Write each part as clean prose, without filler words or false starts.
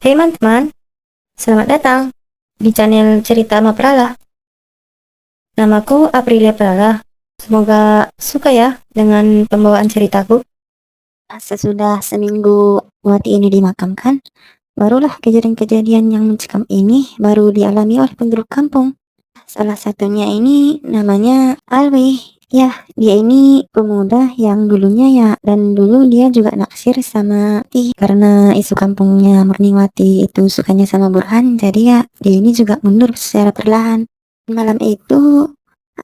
Teman-teman, selamat datang di channel Cerita Maprala. Namaku Aprilia Prala. Semoga suka ya dengan pembawaan ceritaku. Sesudah seminggu Wati ini dimakamkan, barulah kejadian-kejadian yang mencekam ini baru dialami oleh penduduk kampung. Salah satunya ini namanya Alwi. Ya, dia ini pemuda yang dulunya dan dulu dia juga naksir sama Ti. Karena isu kampungnya Murniwati itu sukanya sama Burhan, jadi ya dia ini juga mundur secara perlahan. Malam itu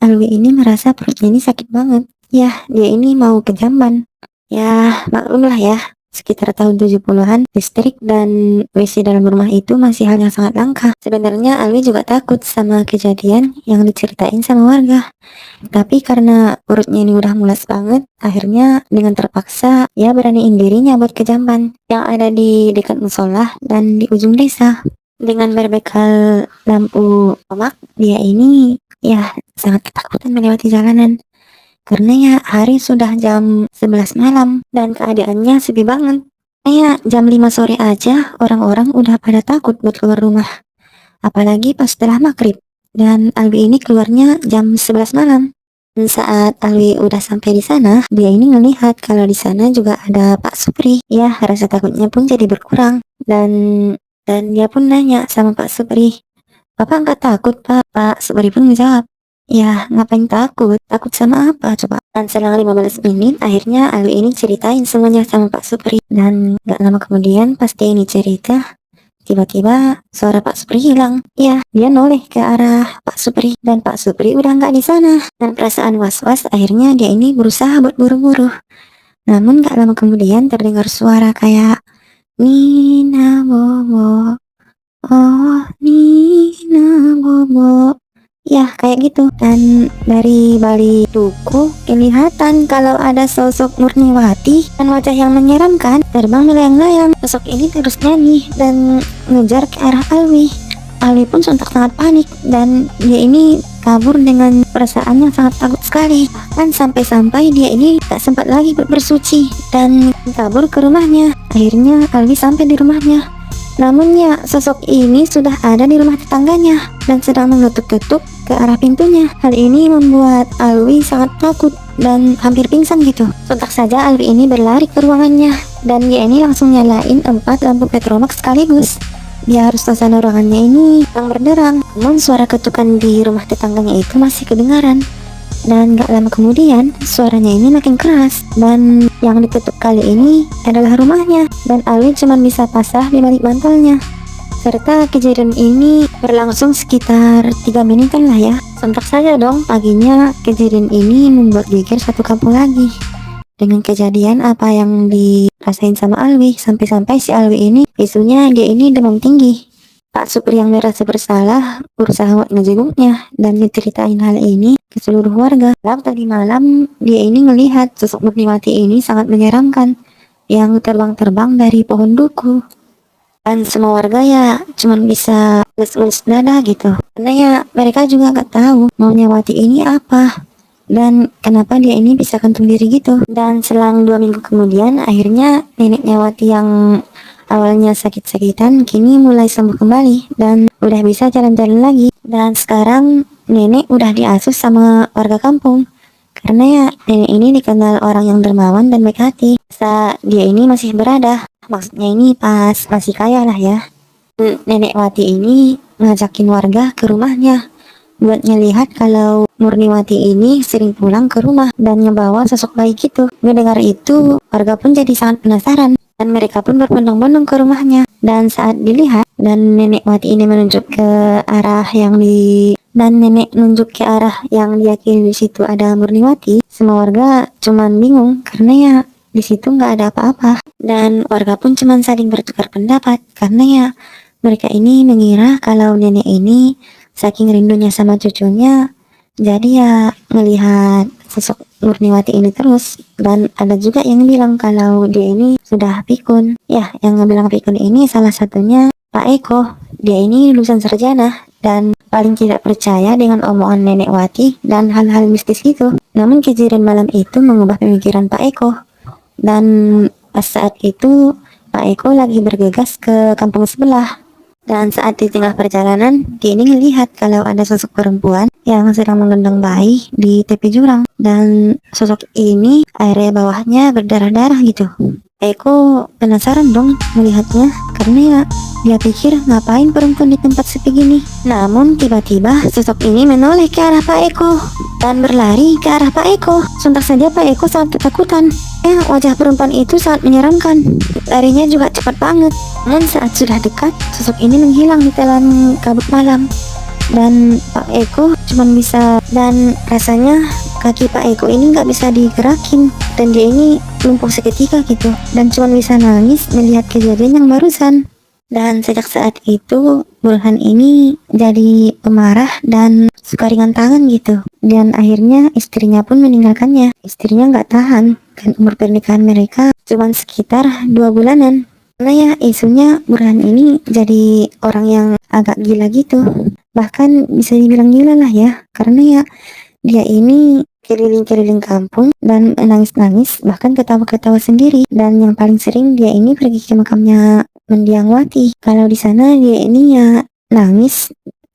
Alwi ini merasa perutnya ini sakit banget. Ya, dia ini mau ke jamban. Ya, maklum lah ya, sekitar tahun 70-an, listrik dan WC dalam rumah itu masih hal yang sangat langka. Sebenarnya Alwi juga takut sama kejadian yang diceritain sama warga. Tapi karena perutnya ini udah mulas banget, akhirnya dengan terpaksa ya beraniin dirinya buat ke jamban yang ada di dekat musola dan di ujung desa. Dengan berbekal lampu tomak, dia ini ya sangat ketakutan melewati jalanan. Karena ya hari sudah jam 11 malam dan keadaannya sepi banget. Kayak jam 5 sore aja orang-orang udah pada takut buat keluar rumah. Apalagi pas setelah maghrib. Dan Alwi ini keluarnya jam 11 malam. Dan saat Alwi udah sampai di sana, dia ini ngelihat kalau di sana juga ada Pak Supri. Ya, rasa takutnya pun jadi berkurang. Dan dia pun nanya sama Pak Supri, "Bapak nggak takut, Pak?" Pak Supri pun menjawab, "Ya, ngapain takut? Takut sama apa coba?" Dan selang 15 menit, akhirnya Alwi ini ceritain semuanya sama Pak Supri. Dan gak lama kemudian, pas dia ini cerita, tiba-tiba suara Pak Supri hilang. Ya, dia noleh ke arah Pak Supri. Dan Pak Supri udah nggak di sana. Dan perasaan was-was, akhirnya dia ini berusaha buat buru-buru. Namun gak lama kemudian terdengar suara kayak, "Nina Bobo, oh Nina Bobo." Ya, kayak gitu. Dan dari balik duku kelihatan kalau ada sosok Murniwati dan wajah yang menyeramkan terbang melayang-layang. Sosok ini terus nyanyi dan ngejar ke arah Alwi. Alwi pun sontak sangat panik dan dia ini kabur dengan perasaan yang sangat takut sekali. Bahkan sampai-sampai dia ini tak sempat lagi bersuci dan kabur ke rumahnya. Akhirnya Alwi sampai di rumahnya. Namun ya, sosok ini sudah ada di rumah tetangganya dan sedang mengetuk-ketuk ke arah pintunya. Hal ini membuat Alwi sangat takut dan hampir pingsan gitu. Sontak saja Alwi ini berlari ke ruangannya dan dia ini langsung nyalain 4 lampu petromax sekaligus. Biar suasana ruangannya ini yang berderang. Namun suara ketukan di rumah tetangganya itu masih kedengaran. Dan gak lama kemudian suaranya ini makin keras dan yang diketuk kali ini adalah rumahnya dan Alwi cuma bisa pasrah di balik bantalnya. Serta kejadian ini berlangsung sekitar 3 menitan lah ya. Sontak saja dong paginya kejadian ini membuat geger satu kampung lagi. Dengan kejadian apa yang dirasain sama Alwi, sampai-sampai si Alwi ini isunya dia ini demam tinggi. Pak Supri yang merasa bersalah berusaha buat ngejenguknya dan diceritain hal ini ke seluruh warga. Lalu tadi malam dia ini ngelihat sosok Murniwati ini sangat menyeramkan yang terbang-terbang dari pohon duku. Dan semua warga ya cuman bisa ngelus dada gitu. Karena ya mereka juga gak tahu maunya Wati ini apa dan kenapa dia ini bisa gantung diri gitu. Dan selang 2 minggu kemudian akhirnya neneknya Wati yang awalnya sakit-sakitan kini mulai sembuh kembali dan udah bisa jalan-jalan lagi. Dan sekarang nenek udah diasuh sama warga kampung karena ya nenek ini dikenal orang yang dermawan dan baik hati. Saat dia ini masih berada, maksudnya ini pas masih kaya lah ya. Nenek Wati ini ngajakin warga ke rumahnya buat ngelihat kalau Murniwati ini sering pulang ke rumah dan ngebawa sosok baik gitu. Mendengar itu warga pun jadi sangat penasaran dan mereka pun berbondong-bondong ke rumahnya. Dan saat dilihat dan nenek Wati ini menunjuk ke arah yang diyakini di situ ada Murniwati, semua warga cuman bingung karena ya di situ nggak ada apa-apa. Dan warga pun cuman saling bertukar pendapat karena ya mereka ini mengira kalau nenek ini saking rindunya sama cucunya jadi ya ngelihat sosok Murniwati ini terus. Dan ada juga yang bilang kalau dia ini sudah pikun. Ya, yang ngebilang pikun ini salah satunya Pak Eko. Dia ini lulusan sarjana dan paling tidak percaya dengan omongan nenek Wati dan hal-hal mistis itu. Namun kejadian malam itu mengubah pemikiran Pak Eko. Dan pas saat itu Pak Eko lagi bergegas ke kampung sebelah. Dan saat di tengah perjalanan, dia ini ngelihat kalau ada sosok perempuan yang sedang menggendong bayi di tepi jurang. Dan sosok ini airnya bawahnya berdarah-darah gitu. Eko penasaran dong melihatnya, karena ya dia pikir ngapain perempuan di tempat sepi gini. Namun tiba-tiba sosok ini menoleh ke arah Pak Eko dan berlari ke arah Pak Eko. Sontak saja Pak Eko sangat ketakutan. Wajah perempuan itu sangat menyeramkan. Larinya juga cepat banget. Namun saat sudah dekat, sosok ini menghilang di telan kabut malam. Dan Pak Eko dan rasanya kaki Pak Eko ini nggak bisa digerakin, dan dia ini lumpuh seketika gitu, dan cuma bisa nangis melihat kejadian yang barusan. Dan sejak saat itu Burhan ini jadi pemarah dan suka ringan tangan gitu, dan akhirnya istrinya pun meninggalkannya. Istrinya nggak tahan, dan umur pernikahan mereka cuma sekitar 2 bulanan. Karena ya isunya Burhan ini jadi orang yang agak gila gitu, bahkan bisa dibilang gila lah ya, karena ya dia ini keliling-keliling kampung dan nangis-nangis, bahkan ketawa-ketawa sendiri. Dan yang paling sering dia ini pergi ke makamnya mendiang Wati. Kalau di sana dia ini ya nangis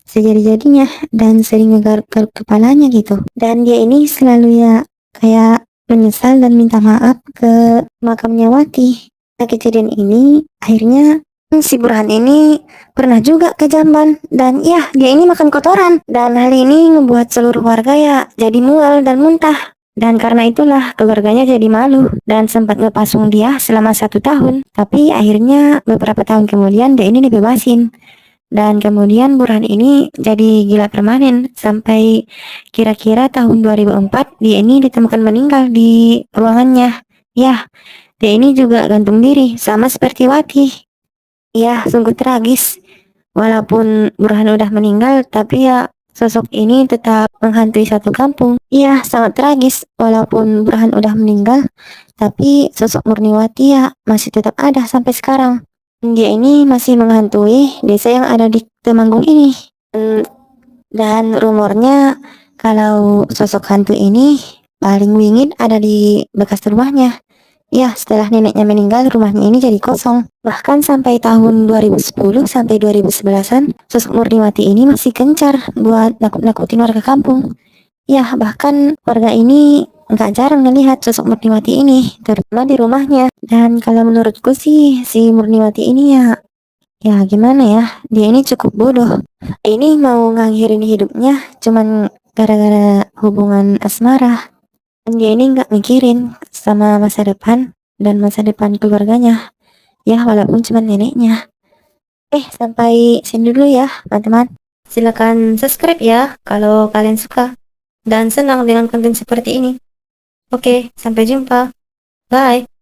sejadi-jadinya dan sering ngegaruk-garuk kepalanya gitu. Dan dia ini selalu ya kayak menyesal dan minta maaf ke makamnya Wati. Nah, kejadian ini akhirnya si Burhan ini pernah juga ke jamban, dan ya dia ini makan kotoran, dan hal ini membuat seluruh warga ya jadi mual dan muntah. Dan karena itulah keluarganya jadi malu dan sempat ngepasung dia selama 1 tahun. Tapi akhirnya beberapa tahun kemudian dia ini dibebasin. Dan kemudian Burhan ini jadi gila permanen sampai kira-kira tahun 2004 dia ini ditemukan meninggal di ruangannya. Ya, dia ini juga gantung diri sama seperti Wati. Ya, sungguh tragis. Walaupun Burhan udah meninggal, tapi ya sosok ini tetap menghantui satu kampung. Iya, sangat tragis. Walaupun Burhan udah meninggal, tapi sosok Murniwati ya masih tetap ada sampai sekarang. Dia ini masih menghantui desa yang ada di Temanggung ini. Dan rumornya kalau sosok hantu ini paling wingit ada di bekas rumahnya. Ya, setelah neneknya meninggal, rumahnya ini jadi kosong. Bahkan sampai tahun 2010 sampai 2011-an, sosok Murniwati ini masih gencar buat nakut-nakutin warga kampung. Ya, bahkan warga ini nggak jarang melihat sosok Murniwati ini, terutama di rumahnya. Dan kalau menurutku sih, si Murniwati ini ya gimana ya, dia ini cukup bodoh. Ini mau ngakhirin hidupnya cuman gara-gara hubungan asmara. Dia ini nggak mikirin sama masa depan dan masa depan keluarganya. Ya, walaupun cuma neneknya. Sampai sini dulu ya, teman-teman. Silakan subscribe ya kalau kalian suka dan senang dengan konten seperti ini. Oke, sampai jumpa. Bye.